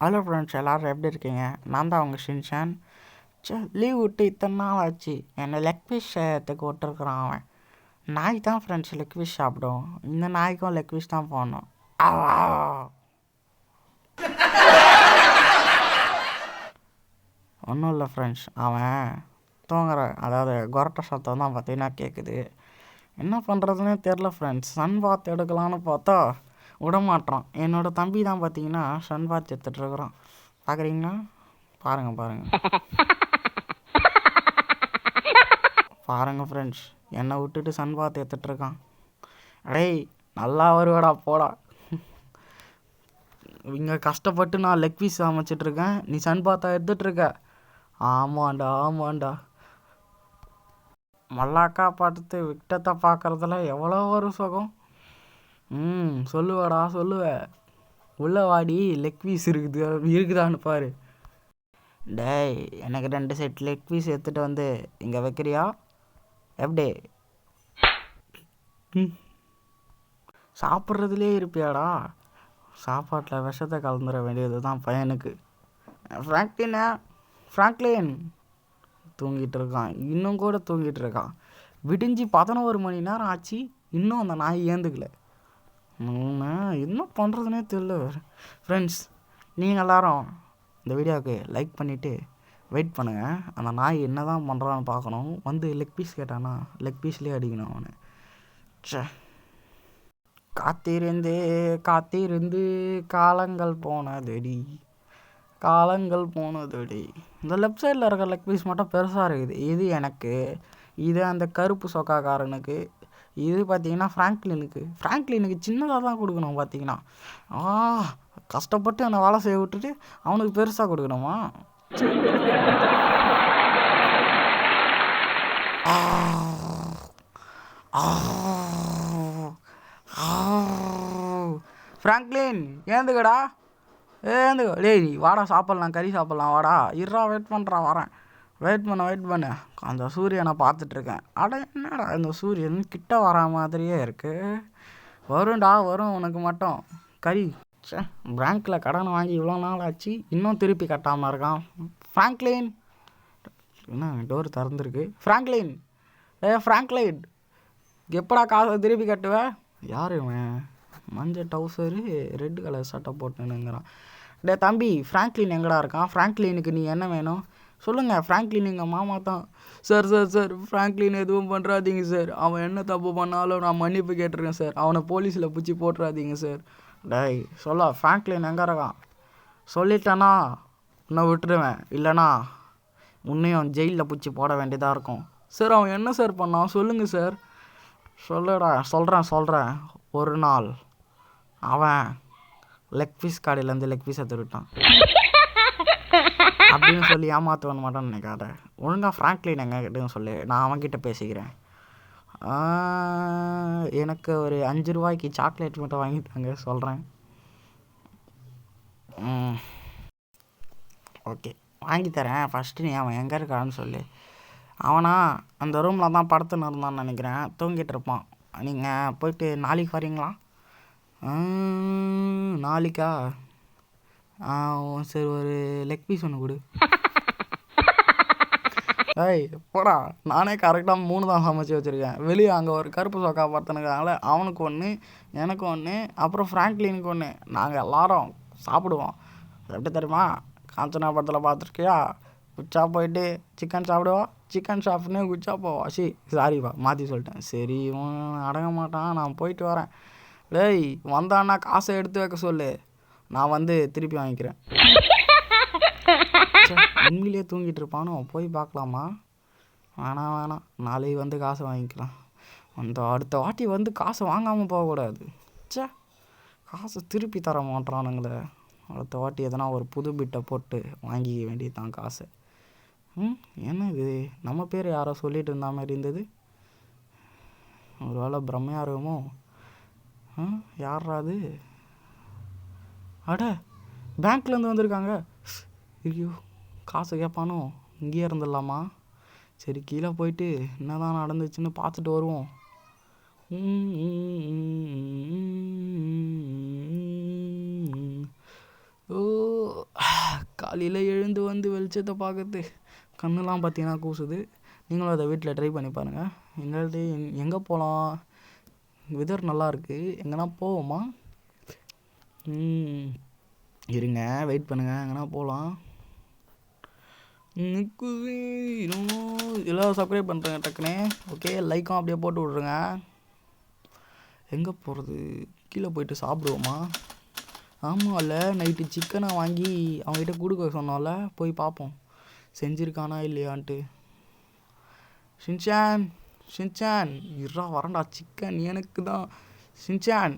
Hello friends, எல்லோரும் எப்படி இருக்கீங்க? நான் தான் உங்கள் ஷின்ஷான். லீவ் விட்டு இத்தனை நாள் ஆச்சு. என்னை லெக் பீஸ் செய்யறதுக்கு விட்டுருக்குறான் அவன். நாய் தான் ஃப்ரெண்ட்ஸ் லெக் பீஸ் சாப்பிடும். இந்த நாய்க்கும் லெக் பீஸ் தான் போடணும். ஒன்றும் இல்லை ஃப்ரெண்ட்ஸ், அவன் தூங்குற அதாவது கொரட்டை சத்தம் தான் பார்த்தீங்கன்னா கேட்குது. என்ன பண்ணுறதுனே தெரில ஃப்ரெண்ட்ஸ். சன் பாத் எடுக்கலான்னு பார்த்தா விடமாட்றான். என்னோடய தம்பி தான் பார்த்தீங்கன்னா சன் பாத் எடுத்துகிட்ருக்குறான். பார்க்குறீங்களா? பாருங்கள் ஃப்ரெண்ட்ஸ், என்னை விட்டுட்டு சன் பாத் எடுத்துகிட்ருக்கான். அடேய், நல்லா வருவாடா போடா. இங்கே கஷ்டப்பட்டு நான் லெக் பீஸ் அமைச்சிட்ருக்கேன், நீ சன் பாத்தா எடுத்துகிட்ருக்க. ஆமாண்டா. மல்லாக்கா படுத்து விக்டத்தை பார்க்குறதுல எவ்வளோ ஒரு சுகம். சொல்லுவ. உள்ள வாடி, லெக் பீஸ் இருக்குதான்னு பாரு. டேய், எனக்கு 2 செட் லெக் பீஸ் எடுத்துகிட்டு வந்து இங்கே வைக்கிறியா? எப்படி சாப்பிட்றதுலே இருப்பியாடா? சாப்பாட்டில் விஷத்தை கலந்துட வேண்டியது தான் பையனுக்கு. ஃப்ராங்க்லின் தூங்கிட்டு இருக்கான். இன்னும் கூட தூங்கிட்டு இருக்கான். விடிஞ்சு 11 மணி நேரம் ஆச்சு, இன்னும் அந்த நாய் ஏந்துக்கல. என்ன பண்ணுறதுனே தெரியல ஃப்ரெண்ட்ஸ். நீங்கள் எல்லோரும் இந்த வீடியோவுக்கு லைக் பண்ணிவிட்டு வெயிட் பண்ணுங்கள். அந்த நாய் என்ன தான் பண்ணுறான்னு பார்க்கணும். வந்து லெக் பீஸ் கேட்டானா லெக் பீஸ்லேயே அடிக்கணும் அவனை. காத்திருந்து காலங்கள் போனதடி. இந்த லெஃப்ட் சைடில் இருக்கிற லெக் பீஸ் மட்டும் பெருசாக இருக்குது. இது எனக்கு, இது அந்த கருப்பு சொக்காக்காரனுக்கு, இது பார்த்தீங்கன்னா ஃப்ராங்க்லினுக்கு சின்னதாக தான் கொடுக்கணும். பார்த்தீங்கன்னா கஷ்டப்பட்டு அந்த வேலை செய்ய விட்டுட்டு அவனுக்கு பெருசாக கொடுக்கணுமா? ஃப்ராங்க்லின், ஏந்துக்கடா. டேய் வாடா, சாப்பிட்லாம், கறி சாப்பிட்லாம், வாடா. வெயிட் பண்ணுறான், வரேன். வெயிட் பண்ணு. அந்த சூரியனை பார்த்துட்ருக்கேன். என்னடா இந்த சூரியன் கிட்ட வரா மாதிரியே இருக்குது. வரும் உனக்கு மட்டும் கறி. பேங்க்கில் கடன் வாங்கி இவ்வளோ நாள் ஆச்சு, இன்னும் திருப்பி கட்டாமல் இருக்கான். ஃப்ராங்க்லின், என்ன டோர் திறந்துருக்கு? ஃப்ராங்க்லின் எப்படா காசை திருப்பி கட்டுவேன்? யார் இவன்? மஞ்சள் டவுசரு, ரெட் கலர் சட்டை போட்டுன்னுங்கிறான். டே தம்பி, ஃப்ராங்க்லின் எங்கடா இருக்கான்? ஃப்ராங்க்லினுக்கு நீ என்ன வேணும் சொல்லுங்கள். ஃப்ராங்க்லின் எங்கள் மாமா தான். சார் ஃப்ராங்க்லின் எதுவும் பண்ணுறாதீங்க சார். அவன் என்ன தப்பு பண்ணாலும் நான் மன்னிப்பு கேட்டிருக்கேன் சார். அவனை போலீஸில் பிடிச்சி போட்டுறாதீங்க சார். டேய் ஃப்ராங்க்லின் எங்கே இருக்கான்? சொல்லிட்டேன்னா இன்னும் விட்டுருவேன், இல்லைனா உன்னையும் ஜெயிலில் பிடிச்சி போட வேண்டியதாக இருக்கும். சார் அவன் என்ன சார் பண்ணான் சொல்லுங்கள் சார். சொல்கிறேன். ஒரு நாள் அவன் லெக் பீஸ் கடையிலேருந்து லெக் பீஸை திருட்டான் அப்படின்னு சொல்லி ஏமாற்றுவன் மாட்டான்னு நினைக்காத. ஒழுங்காக ஃப்ராங்க்லின் எங்க கிட்டேயும் சொல்லு, நான் அவன்கிட்ட பேசிக்கிறேன். எனக்கு ஒரு 5 ரூபாய்க்கு சாக்லேட் மட்டும் வாங்கிட்டாங்க, சொல்கிறேன். ஓகே, வாங்கித்தரேன். ஃபஸ்ட்டு நீ அவன் எங்கே இருக்கான்னு சொல்லு. அவனா அந்த ரூமில் தான் படுத்துன்னு இருந்தான்னு நினைக்கிறேன், தூங்கிட்டு இருப்பான். நீங்கள் போயிட்டு நாளைக்கு வரீங்களா? நாளைக்கா? சரி, ஒரு லெக் பீஸ் ஒன்று கொடு. ஏய் போடா, நானே கரெக்டாக 3 தான் சமைச்சி வச்சுருக்கேன். வெளியே அங்கே ஒரு கருப்பு சொக்கா படுத்துனுக்காங்கள, அவனுக்கு ஒன்று, எனக்கு ஒன்று, அப்புறம் ஃப்ராங்க்லினுக்கு ஒன்று. நாங்கள் எல்லோரும் சாப்பிடுவோம். எப்படி தெரியுமா? காஞ்சனா படத்தில் பார்த்துருக்கியா? குச்சா போயிட்டு சிக்கன் சாப்பிடுவா, சிக்கன் சாப்பிட்னே குச்சா போவா. சாரிப்பா, மாற்றி சொல்லிட்டேன். சரி, அடங்க மாட்டான், நான் போயிட்டு வரேன். டேய் வந்தான்னா காசை எடுத்து வைக்க சொல்லு, நான் வந்து திருப்பி வாங்கிக்கிறேன். உண்மையிலே தூங்கிட்டு இருப்பானோ, போய் பார்க்கலாமா? வேணாம், நாளைக்கு வந்து காசை வாங்கிக்கலாம். அடுத்த வாட்டி வந்து காசை வாங்காமல் போகக்கூடாது. காசை திருப்பி தர மாட்டானுங்களே. அடுத்த வாட்டி எதனா ஒரு புது பிட்டை போட்டு வாங்கிக்க வேண்டியதுதான் காசை. என்ன இது, நம்ம பேர் யாரோ சொல்லிட்டு இருந்த மாதிரி இருந்தது. ஒரு வேளை பிரம்மையாக இருக்குமோ? யாராது? பேங்க்லேருந்து வந்திருக்காங்க. ஐயோ, காசு கேட்பானோ? இங்கேயே இருந்துடலாமா? சரி, கீழே போயிட்டு என்ன தான் நடந்துச்சுன்னு பார்த்துட்டு வருவோம். ஓ காலையில் எழுந்து வந்து வெளிச்சத்தை பார்க்குறது கண்ணெல்லாம் பார்த்தீங்கன்னா கூசுது. நீங்களும் அதை வீட்டில் ட்ரை பண்ணி பாருங்கள். எங்கள்கிட்ட எங்கே போகலாம்? வெதர் நல்லா இருக்குது, எங்கன்னா போவோமா? இருங்க வெயிட் பண்ணுங்கள், எங்கன்னா போகலாம். எல்லோரும் சப்ஸ்கிரைப் பண்ணுறேங்க டக்குனே. ஓகே, லைக்கும் அப்படியே போட்டு விட்ருங்க. எங்கே போகிறது? கீழே போயிட்டு சாப்பிடுவோமா? ஆமாம், இல்லை நைட்டு சிக்கனை வாங்கி அவங்ககிட்ட கொடுக்க சொன்னோம்ல, போய் பார்ப்போம் செஞ்சுருக்கானா இல்லையான்ட்டு. ஷின்சான் ஷின்சான் இருடா வரண்டா, சிக்கன் எனக்கு தான். ஷின்சான்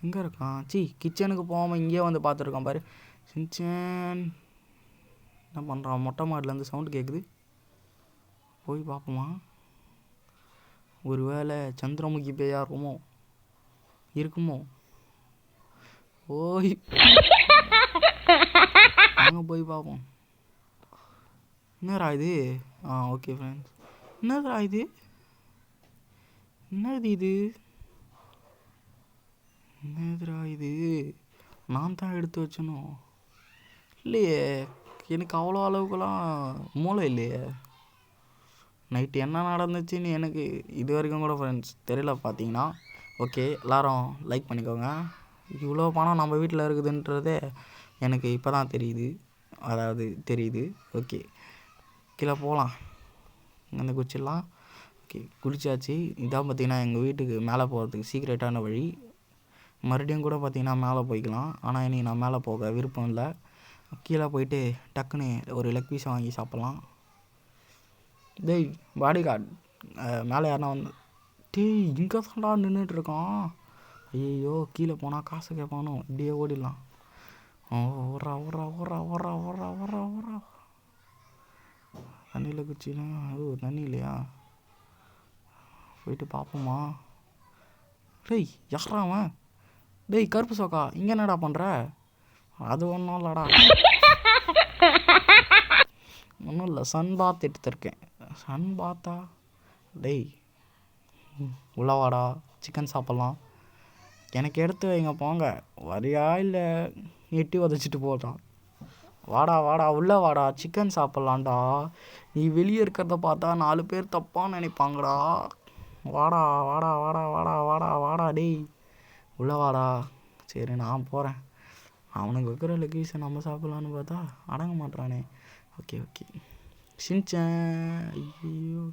எங்கே இருக்கான்? கிச்சனுக்கு போகாமல் இங்கேயே வந்து பார்த்துருக்கான் பாரு. ஷின்சான் என்ன பண்ணுறான்? மொட்டை மாடிலேருந்து சவுண்டு கேட்குது, போய் பார்ப்போமா? ஒரு வேளை சந்திரமுகி பேயா இருக்குமோ? ஓய் நாங்கள் போய் பார்ப்போம். என்னடா இது? ஓகே ஃப்ரெண்ட்ஸ், என்னடா இது? என்னதுடா இது? நான் தான் எடுத்து வச்சனும் இல்லையே, எனக்கு அவ்வளோ அளவுக்குலாம் மூளை இல்லையே. நைட்டு என்ன நடந்துச்சுன்னு எனக்கு இது வரைக்கும் கூட ஃப்ரெண்ட்ஸ் தெரியல பார்த்தீங்கன்னா. ஓகே, எல்லோரும் லைக் பண்ணிக்கோங்க. இவ்வளோ பணம் நம்ம வீட்டில் இருக்குதுன்றதே எனக்கு இப்போ தான் தெரியுது. ஓகே, கீழே போகலாம், அந்த குச்சிடலாம். ஓகே, குளிச்சாச்சு. இதான் பார்த்திங்கன்னா எங்கள் வீட்டுக்கு மேலே போகிறதுக்கு சீக்ரெட்டான வழி. மறுபடியும் கூட பார்த்திங்கன்னா மேலே போய்க்கலாம், ஆனால் இனி நான் மேலே போக விருப்பம் இல்லை. கீழே போயிட்டு டக்குன்னு ஒரு லெக் பீஸை வாங்கி சாப்பிட்லாம். டேய் பாடி கார்டு, மேலே யாருனா வந்து இங்கே தான்டா நின்றுட்டுருக்கான். ஐயோ, கீழே போனால் காசு கேட்பானோ, இப்படியே ஓடிடலாம். ஓரா ஓரா ஓரா ஓரா ஓரா ஓரா ஓரா தண்ணியில் குச்சினா தண்ணி இல்லையா? போயிட்டு பார்ப்போமா? டேய் யாரா அவன்? டேய் கருப்பு சோக்கா, இங்கே என்னடா பண்ணுற? அது ஒன்றும் இல்லைடா, ஒன்றும் இல்லை, சன் பாத் எடுத்துருக்கேன். சன் பாத்தா? டேய் உள்ளவாடா, சிக்கன் சாப்பிட்லாம். எனக்கு எடுத்து வைங்க போங்க. வரியா இல்லை எட்டி உதச்சிட்டு போட்டான்? வாடா உள்ளே வாடா, சிக்கன் சாப்பிட்லான்டா. நீ வெளியே இருக்கிறத பார்த்தா 4 பேர் தப்பாக நினைப்பாங்கடா. வாடா டேய், உள்ளே வாடா. சரி நான் போகிறேன். அவனுக்கு வைக்கிற லக்கீஸை நம்ம சாப்பிட்லான்னு பார்த்தா அடங்க மாட்டானே. ஓகே ஷின்சான், ஐயோ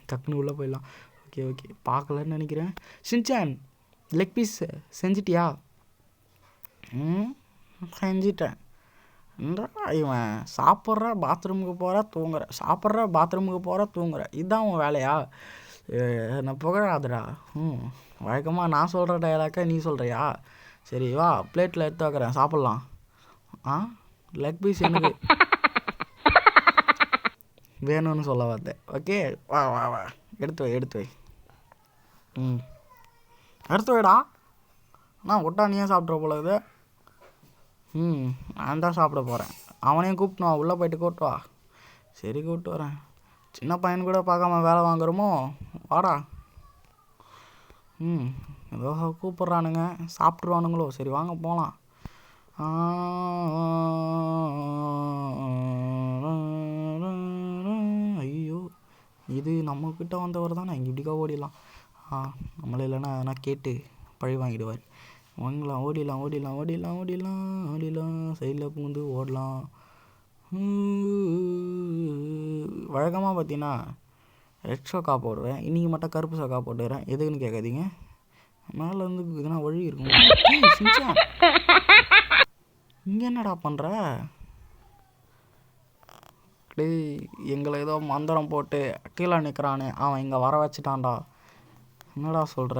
டக்குன்னு உள்ளே போயிடலாம். ஓகே பார்க்கலன்னு நினைக்கிறேன். ஷின்சான் லெக் பீஸ் செஞ்சிட்டியா? செஞ்சிட்டேன். இவன் சாப்பிட்ற பாத்ரூமுக்கு போகிற தூங்குற இதுதான் உன் வேலையா? நான் புகழாதுடா. வழக்கமாக நான் சொல்கிற டயலாக்கா நீ சொல்கிறியா? சரி வா, பிளேட்டில் எடுத்து வைக்கிறேன், சாப்பிட்லாம். லெக் பீஸ் எனக்கு வேணும்னு சொல்ல வந்தேன். ஓகே வா எடுத்து வை எடுத்து வைடா. விட்டா நீயே சாப்பிட்ற போல இது. நான் தான் சாப்பிட போகிறேன். அவனையும் கூப்பிட்டு உள்ளே போயிட்டு கூப்பிட்டு வா. சரி கூப்பிட்டு வரேன். சின்ன பையன் கூட பார்க்காம வேலை வாங்குறோமோ? வாடா. ஏதோ கூப்பிட்றானுங்க, சாப்பிட்ருவானுங்களோ? சரி வாங்க போகலாம். ஐயோ, இது நம்மக்கிட்ட வந்தவர் தானே, இங்கே இப்படிக்கா ஓடிடலாம். நம்மளே இல்லைன்னா எதனா கேட்டு பழி வாங்கிடுவார். வாங்கலாம், ஓடிடலாம். சைடில் பூந்து ஓடலாம். வழக்கமாக பார்த்தீங்கன்னா ரெட் சோக்கா போடுவேன், இன்றைக்கி மட்டும் கருப்பு சோக்கா போட்டுக்கிறேன். எதுக்குன்னு கேட்காதீங்க, மேலேருந்து எதுனா வழி இருக்கும். இங்கே என்னடா பண்ணுற? டேய் எங்களை ஏதோ மந்திரம் போட்டு கீழே நிற்கிறானே, அவன் இங்கே வர வச்சுட்டான்டா. என்னடா சொல்கிற?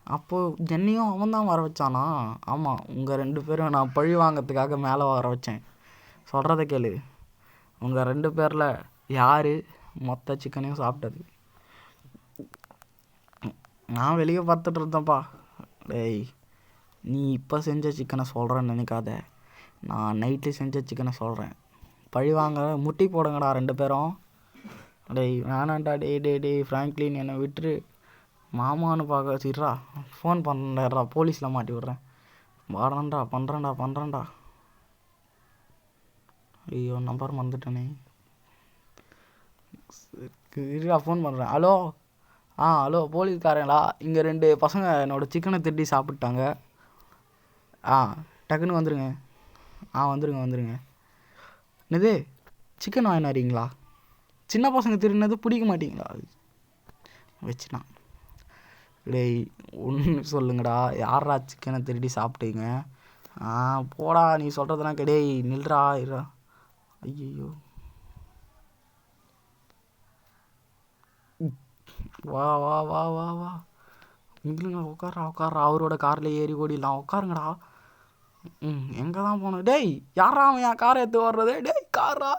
அப்போது என்னையும் அவன் தான் வர வச்சானா? ஆமாம், உங்கள் 2 பேரும் நான் பழி வாங்கிறதுக்காக மேலே வர வச்சேன். சொல்கிறத கேளு, உங்கள் 2 பேரில் யார் மொத்த சிக்கனையும் சாப்பிட்டது? நான் வெளியே பார்த்துட்டு இருந்தேன்ப்பா. டேய் நீ இப்போ செஞ்ச சிக்கனை சொல்கிறேன்னு நினைக்காத, நான் நைட்டு செஞ்ச சிக்கனை சொல்கிறேன். பழி வாங்க முட்டி போடுங்கடா 2 பேரும். டேய் வேணாண்டா, டேய் ஃப்ராங்க்லின் என்னை விட்டுரு. மாமான்னு பார்க்க வச்சிட்றா. ஃபோன் பண்ணுறா, போலீஸில் மாட்டி விட்றேன். வாடான்டா, பண்ணுறேன்டா. ஐயோ நம்பர் மறந்துட்டேனே. இருடா ஃபோன் பண்ணுறேன். ஹலோ ஹலோ போலீஸ்காரங்களா? இங்கே 2 பசங்க என்னோடய சிக்கனை திருடி சாப்பிட்டாங்க. டக்குன்னு வந்துடுங்க. வந்துடுங்க. என்னது சிக்கன் வாங்கிட்டு வரீங்களா? சின்ன பசங்க திருடினது பிடிக்க மாட்டீங்களா? வச்சுட்டான். டேய் ஒன்று சொல்லுங்கடா, யாரா சிக்கனை திருடி சாப்பிட்டீங்க? போடா, நீ சொல்கிறதெல்லாம் கிடையாது. நில்றா இருடா. ஐயோ வா வா வா வா வா நில்லுங்க. உட்கார்றா. அவரோட காரில் ஏறி ஓடிடலாம். உட்காருங்கடா. எங்கே தான் போகணும்? டேய் யாரா அவன் என் காரை எடுத்து வர்றது? டேய் காரா.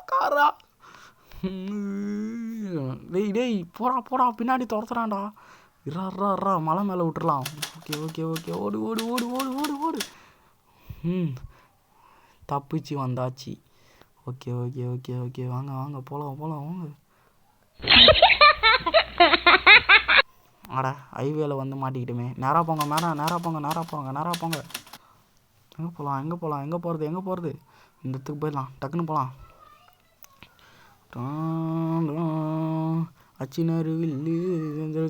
டேய் போடா பின்னாடி துரத்துறான்டா. இறா மலை மேலே விட்டுறலாம். ஓகே ஓடு. தப்பிச்சு வந்தாச்சு. ஓகே வாங்க போகலாம் வாங்க. ஹைவேல வந்து மாட்டிக்கிட்டுமே. நேராக போங்க. எங்கே போகலாம்? எங்கே போகிறது? இந்த இடத்துக்கு போயிடலாம். டக்குன்னு போகலாம். அச்சினாரு வில்லு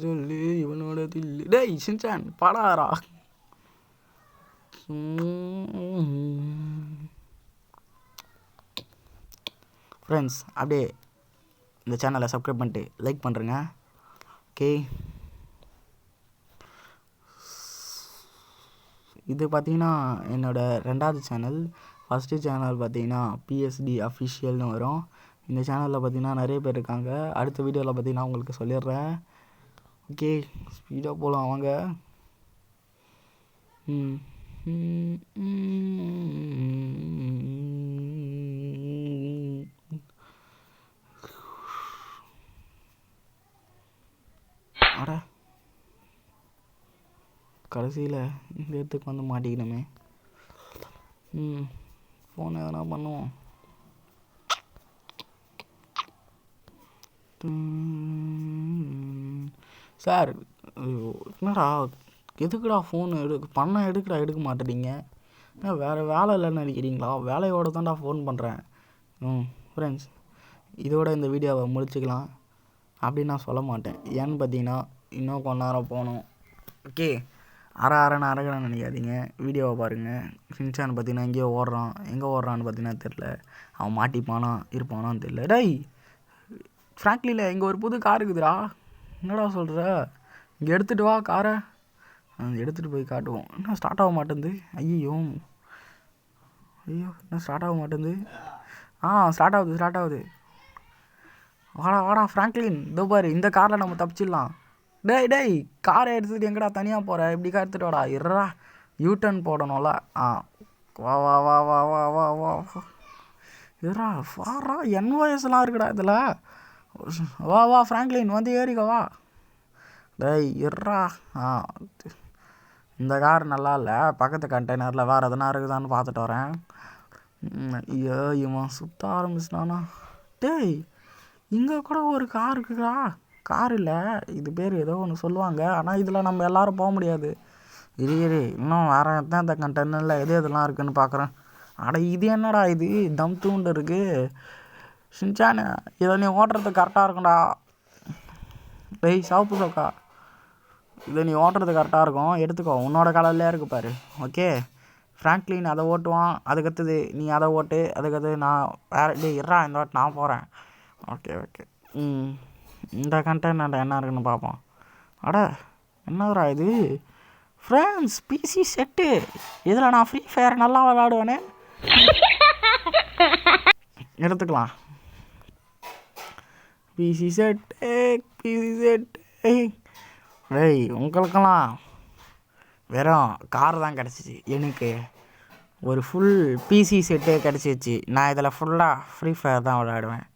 சொல்லு இவனோட தில்லு. டேய் சின்சான் பாடாரா. ஃப்ரெண்ட்ஸ் அப்படியே இந்த சேனலை சப்ஸ்கிரைப் பண்ணிட்டு லைக் பண்ணுறேங்க. ஓகே, இது பார்த்தீங்கன்னா என்னோடய 2வது சேனல். ஃபஸ்ட்டு சேனல் பார்த்தீங்கன்னா PSD அஃபிஷியல்னு வரும். இந்த சேனலில் பார்த்தீங்கன்னா நிறைய பேர் இருக்காங்க. அடுத்த வீடியோவில் பார்த்தீங்கன்னா உங்களுக்கு சொல்லிடுறேன். ஓகே, ஸ்பீடாக போகலாம் வாங்க. கடைசியில் இந்த இடத்துக்கு வந்து மாட்டிக்கணுமே. ஃபோன் எதனா பண்ணுவோம். சார் என்னடா எதுக்குடா ஃபோன் எடுக்க மாட்டேறீங்க? வேறு வேலை இல்லைன்னு நினைக்கிறீங்களா? வேலையோடு தான்டா ஃபோன் பண்ணுறேன். ஃப்ரெண்ட்ஸ் இதோட இந்த வீடியோவை முடிச்சுக்கலாம் அப்படின்னு நான் சொல்ல மாட்டேன். ஏன்னு பார்த்தீங்கன்னா இன்னும் கொஞ்ச நேரம் போகணும். ஓகே, அரகன்னு நினைக்காதீங்க. வீடியோவை பாருங்கள். சின்சான் பார்த்தீங்கன்னா எங்கேயோ ஓடுறான். எங்கே ஓடுறான்னு பார்த்தீங்கன்னா தெரில. அவன் மாட்டிப்பானா இருப்பானான்னு தெரில. டேய் ஃப்ராங்க்லியில் இங்கே ஒரு புது கார் இருக்குதுடா. என்னடா சொல்கிற? இங்கே எடுத்துகிட்டு வா காரை. எடுத்துகிட்டு போய் காட்டுவோம். என்ன ஸ்டார்ட் ஆக மாட்டேங்குது? ஐயோ என்ன ஸ்டார்ட் ஆக மாட்டேங்குது? ஸ்டார்ட் ஆகுது. வாடா ஃப்ராங்க்லின், இதோ பாரு, இந்த காரில் நம்ம தப்பிச்சிடலாம். டேய் காரை எடுத்துகிட்டு எங்கடா தனியாக போகிற? இப்படி கார் எடுத்துகிட்டு வாடா. இருடா, யூட்டர்ன் போடணும்ல. வா இருடா. வாரா, NOSலாம் இருக்குடா இதில். வா ஃப்ராங்க்லின், வந்து ஏறிக்க வா. டேய் இருடா. இந்த கார் நல்லா இல்லை. பக்கத்து கண்டெய்னரில் வேறு எதனா இருக்குதான்னு பார்த்துட்டு வரேன். ஐயோ இவன் சுற்ற ஆரம்பிச்சிட்டானா? டேய் இங்கே கூட ஒரு கார் இருக்குதா? கார் இல்லை, இது பேர் ஏதோ ஒன்று சொல்லுவாங்க. ஆனால் இதில் நம்ம எல்லோரும் போக முடியாது. இரு இன்னும் வேறு எந்த கண்டெய்னரில் எதெல்லாம் இருக்குதுன்னு பார்க்குறேன். இது என்னடா இது தம் தூண்டு இருக்குது? சின்சானு இதை நீ ஓட்டுறதுக்கு கரெக்டாக இருக்கும்டா. டேய் சாப்பு சோக்கா, இதை நீ ஓட்டுறதுக்கு கரெக்டாக இருக்கும். எடுத்துக்கோ, உன்னோட கலர்லேயே இருக்கு பாரு. ஓகே, ஃப்ராங்க்லின் அதை ஓட்டுவான். அதுக்கடுத்தது நீ அதை ஓட்டு. அதுக்கடுத்து நான் வேறு இருறா, இந்த வாட்டி நான் போகிறேன். ஓகே இந்த கண்டெய்னரில் என்ன இருக்குன்னு பார்ப்போம். என்னதுடா இது? Friends PC set. இதில் நான் ஃப்ரீ ஃபயர் நல்லா விளாடுவேனே. எடுத்துக்கலாம். PC set. டேய் உங்களுக்கெல்லாம் வெறும் கார் தான் கிடச்சிச்சு. எனக்கு ஒரு ஃபுல் PC செட்டே கிடச்சிச்சு. நான் இதில் ஃபுல்லாக ஃப்ரீ ஃபயர் தான் விளையாடுவேன்.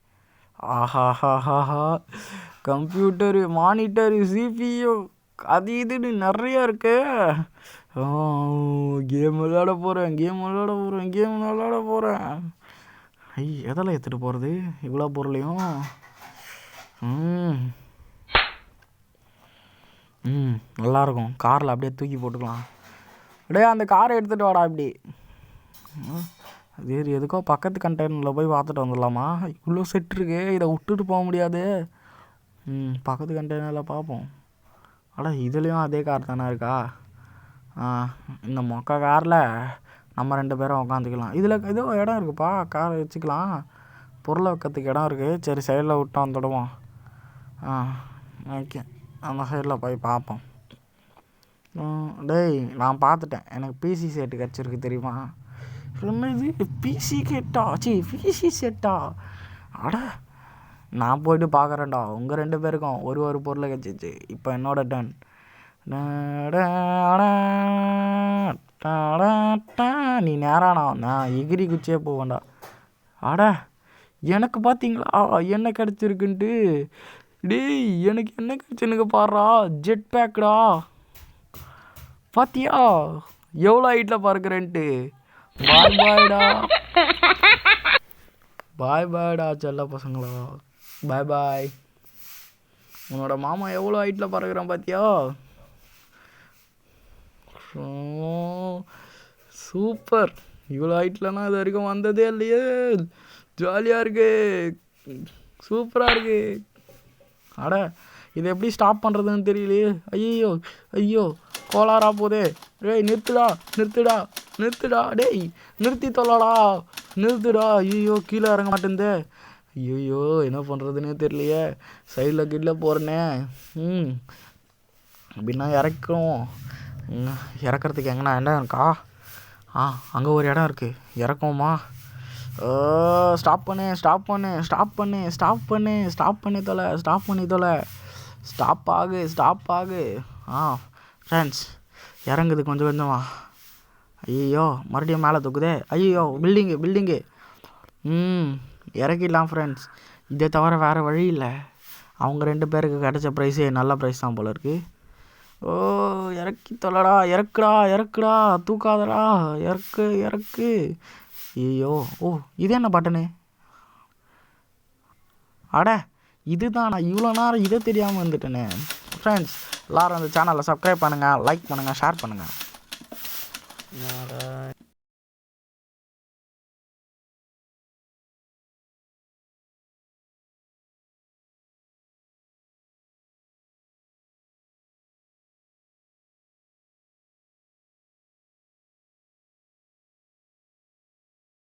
கம்ப்யூட்டரு, மானிட்டரு, CPU அது இதுன்னு நிறையா இருக்கு. கேம் விளையாட போகிறேன். எதெல்லாம் எடுத்துகிட்டு போகிறது இவ்வளோ பொருளையும்? நல்லாயிருக்கும். காரில் அப்படியே தூக்கி போட்டுக்கலாம். அப்படியே அந்த காரை எடுத்துகிட்டு வாடா இப்படி. அது எதுக்கோ பக்கத்து கண்டெய்னரில் போய் பார்த்துட்டு வந்துடலாமா? இவ்வளோ செட் இருக்கு, இதை விட்டுட்டு போக முடியாது. பக்கத்து கண்டெய்னரில் பார்ப்போம். இதுலேயும் அதே கார் தானே இருக்கா? இந்த மொக்க காரில் நம்ம 2 பேரும் உட்காந்துக்கலாம். இதில் ஏதோ இடம் இருக்குப்பா, காரை வச்சுக்கலாம். பொருளை வைக்கிறதுக்கு இடம் இருக்குது. சரி, சைடில் விட்டு வந்துடுவோம். ஓகே, அந்த சைடில் போய் பார்ப்போம். டேய், நான் பார்த்துட்டேன். எனக்கு பிசி செட்டு கிடச்சிருக்கு தெரியுமா? இது பிசி செட்டா? நான் போய்ட்டு பார்க்குறேன்டா. உங்கள் 2 பேருக்கும் ஒரு பொருளை கிடச்சிச்சு. இப்போ என்னோட டன். நீ நேரானா நான் எகிரி குச்சியே போவேண்டா. எனக்கு பார்த்தீங்களா என்ன கிடச்சிருக்குன்ட்டு? டேய், எனக்கு என்ன கிடச்சிருக்கு பாடுறா. ஜெட் பேக்குடா. பார்த்தியா எவ்வளோ ஹைட்டில் பார்க்குறேன்ட்டு? பாய்டா செல்ல பசங்களா. பாய். உன்னோட மாமா எவ்வளோ ஹைட்டில் பறக்குறான் பார்த்தியா? சூப்பர். இவ்வளோ ஹைட்லனா இது வரைக்கும் வந்ததே இல்லையே. ஜாலியாக இருக்கு, சூப்பராக இருக்கு. இது எப்படி ஸ்டாப் பண்ணுறதுன்னு தெரியலையே. ஐயோ கோளாரா போதே. டேய், நிறுத்துடா. டேய், நிறுத்தி தொல்லடா, நிறுத்துடா. ஐயோ, கீழே இறங்க மாட்டேந்தே. ஐயோ, என்ன பண்ணுறதுன்னே தெரியலையே. சைடில் கீழே போகிறேனே. அப்படின்னா இறக்கிறதுக்கு எங்கன்னா இடம் இருக்கா? அங்கே ஒரு இடம் இருக்குது, இறக்குவோமா? ஸ்டாப் பண்ணி தொலை. ஸ்டாப் ஆகு. ஃப்ரெண்ட்ஸ், இறங்குது கொஞ்சம் கொஞ்சமா. ஐயோ, மறுபடியும் மேலே தூக்குதே. ஐயோ, பில்டிங்கு. இறக்கிடலாம் ஃப்ரெண்ட்ஸ். இதை தவிர வேறு வழி இல்லை. அவங்க 2 பேருக்கு கிடைச்ச ப்ரைஸே நல்ல ப்ரைஸ் தான் போல இருக்குது. இறக்கி தொலைடா. இறக்குடா. தூக்காதடா. இறக்கு. ஐயோ, இது என்ன பட்டனு? இதுதான். நான் இவ்வளோ நேரம் இதை தெரியாமல் வந்துட்டேனே. ஃப்ரெண்ட்ஸ், எல்லோரும் அந்த சேனலை சப்ஸ்கிரைப் பண்ணுங்கள், லைக் பண்ணுங்கள், ஷேர் பண்ணுங்கள்.